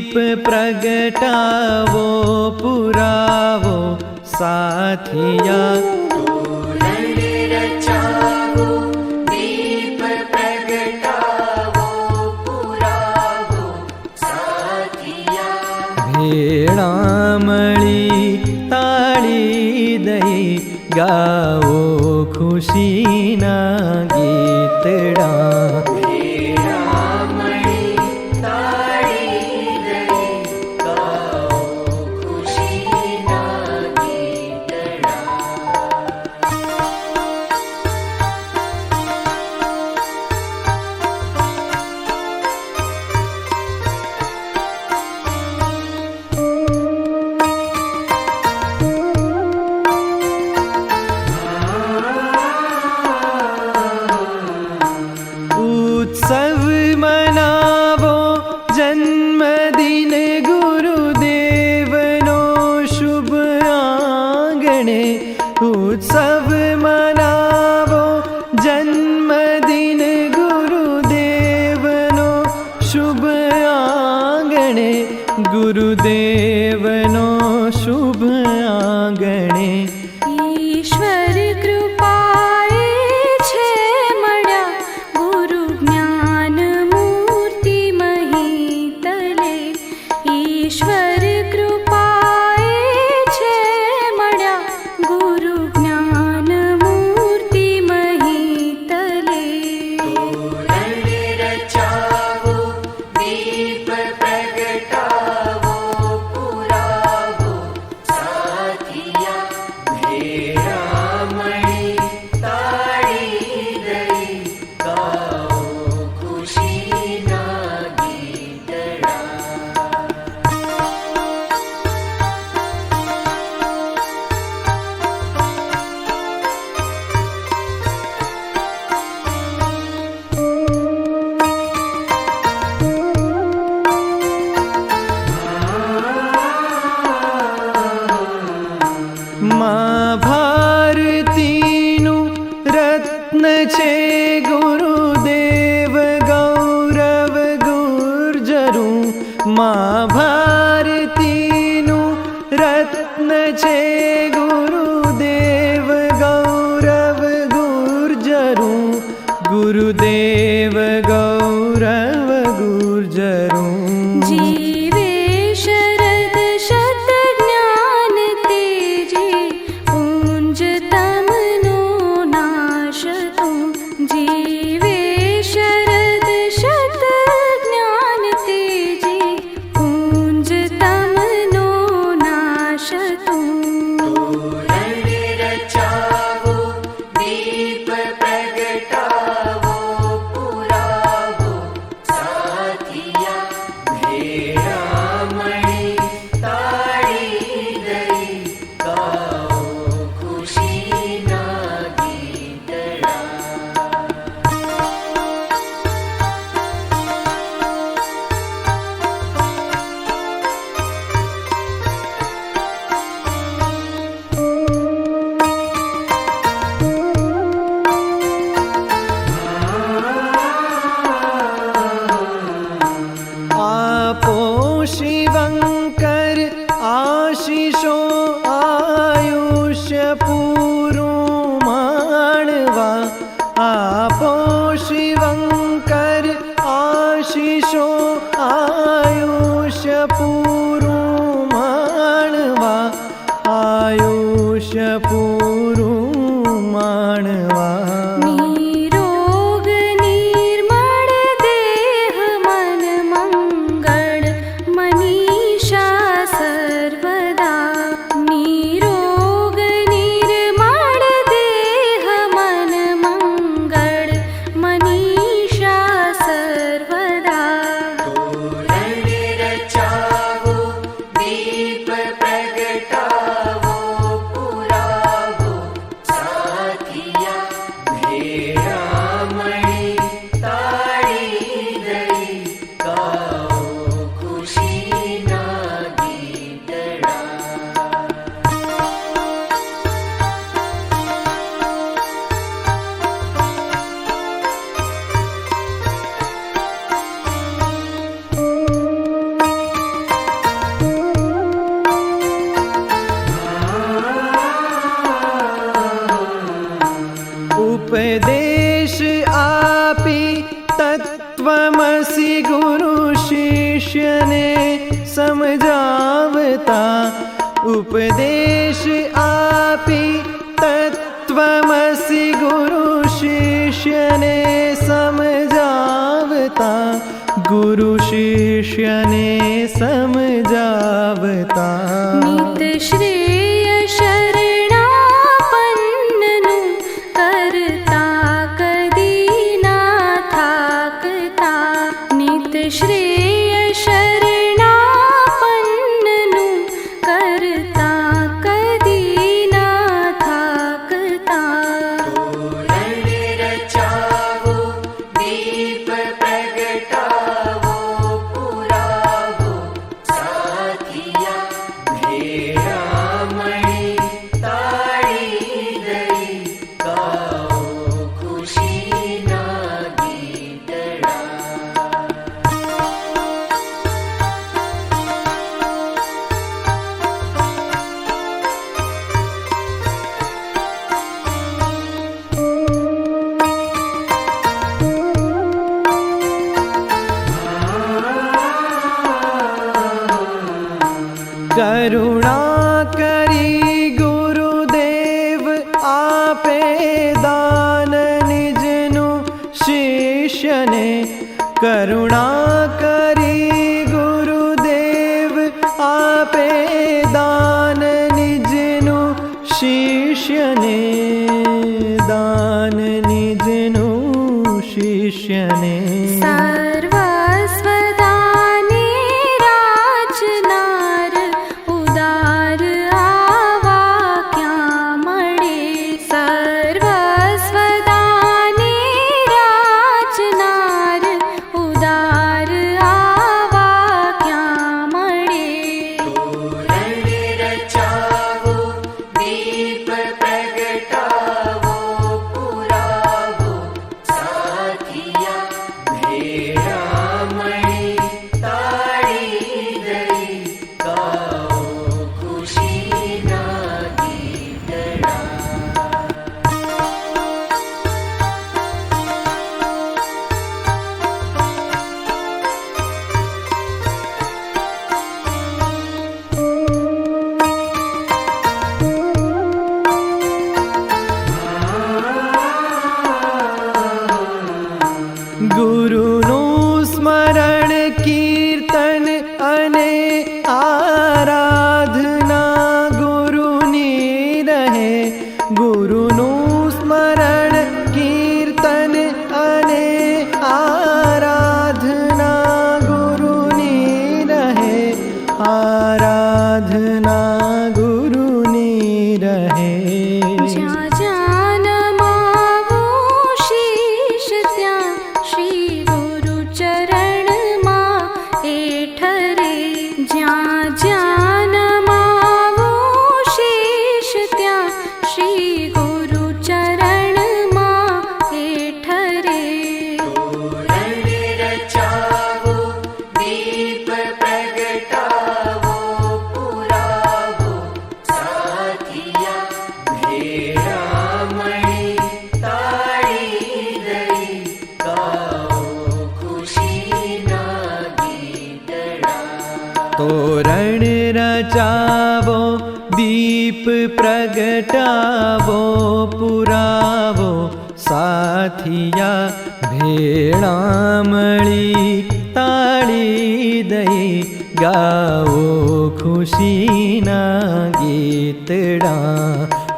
दीप प्रगटावो पुरावो साथिया। तोरण रचावो दीप प्रगटावो पुरावो साथिया। भेळा मळी ताळी दई गावो खुशीना गीतड़ा। उत्सव मनावो जन्मदिन गुरुदेवनो शुभ आंगणे। उत्सव मनावो जन्मदिन गुरुदेवनो शुभ आंगणे। गुरुदेवनो शुभ आंगणे। ईश्वर कृपाए छे मळ्या गुरु ज्ञान मूर्ति महितले। ईश्वर कृपाए छे मळ्या गुरु ज्ञान मूर्ति महितले। तोरण रचावो दीप प्रगटावो पुरावो साथिया। भेळा मळी ताळी दई गावो खुशीना गीतड़ा। मां भारतीनु रत्न छे गुरुदेव गौरव गुर्जरू। मां भारतीनु रत्न छे गुरुदेव गौरव गुर्जरू। गुरुदेव गौरव गुर्जरू। जीवे शरद शत ज्ञान तेजे पुंज तमनो नाशतो। जीवे शरद शत ज्ञान तेजे पुंज तमनो नाशतो। तोरण रचावो दीप प्रगटावो उपदेश आपी तत्त्वमसि गुरु शिष्यने समझावता उपदेश आपी तत्त्वमसि गुरु शिष्यने समझावता गुरु शिष्यने समझावता नित श्रेय शरणापन्ननु करता कदी ना थाकता नित श्रेय शरणापन्ननु करता कदी ना थाकता तोरण रचावो दीप प्रगटावो पुरावो साथिया भेड़ामणि ताड़ी दई गाओ खुशी ना गीतड़ा करुणा करी गुरुदेव आपे दान निजनु शिष्यने करुणा करी गुरुदेव आपे दान निजनु शिष्यने दान निजनु शिष्यने सर्वस्वदाने राजनार उदार आवा क्या मळे सर्वस्वदाने राजनार उदार आवा क्या मळे तोरण रचावो दीप प्रगटावो पुरावो साथिया भेड़ामणि ताड़ी दई गाओ खुशी ना गीतड़ा ગુરુનું સ્મરણ કીર્તન અને આરાધના ગુરુની રહે ગુરુનું સ્મરણ કીર્તન અને આરાધના ગુરુની રહે આરાધના ગુરુની રહે જ્યાં જ્યાં નમાવું શીશ ત્યાં શ્રી ગુરુ ચરણમાં એ ઠરે જ્યાં જ્યાં નમાવું શીશ ત્યાં શ્રી ગુરુ ચરણમાં એ ઠરે तोरण रचावो दीप प्रगटावो पुरावो साथिया भेड़ामणि ताड़ी दई गाओ खुशी ना गीतड़ा तोरण रचावो दीप प्रगटावो पुरावो साथिया भेळामळी ताળી દઈ ગાઓ ખુશીના ગીતડા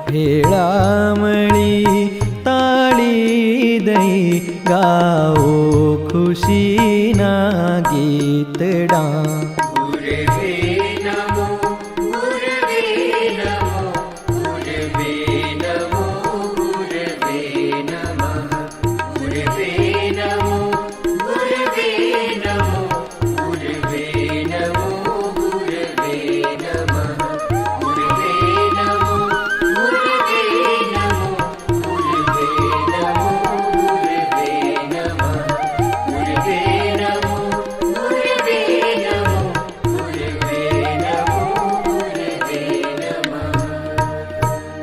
ભેળામળી તાળી દઈ ગાઓ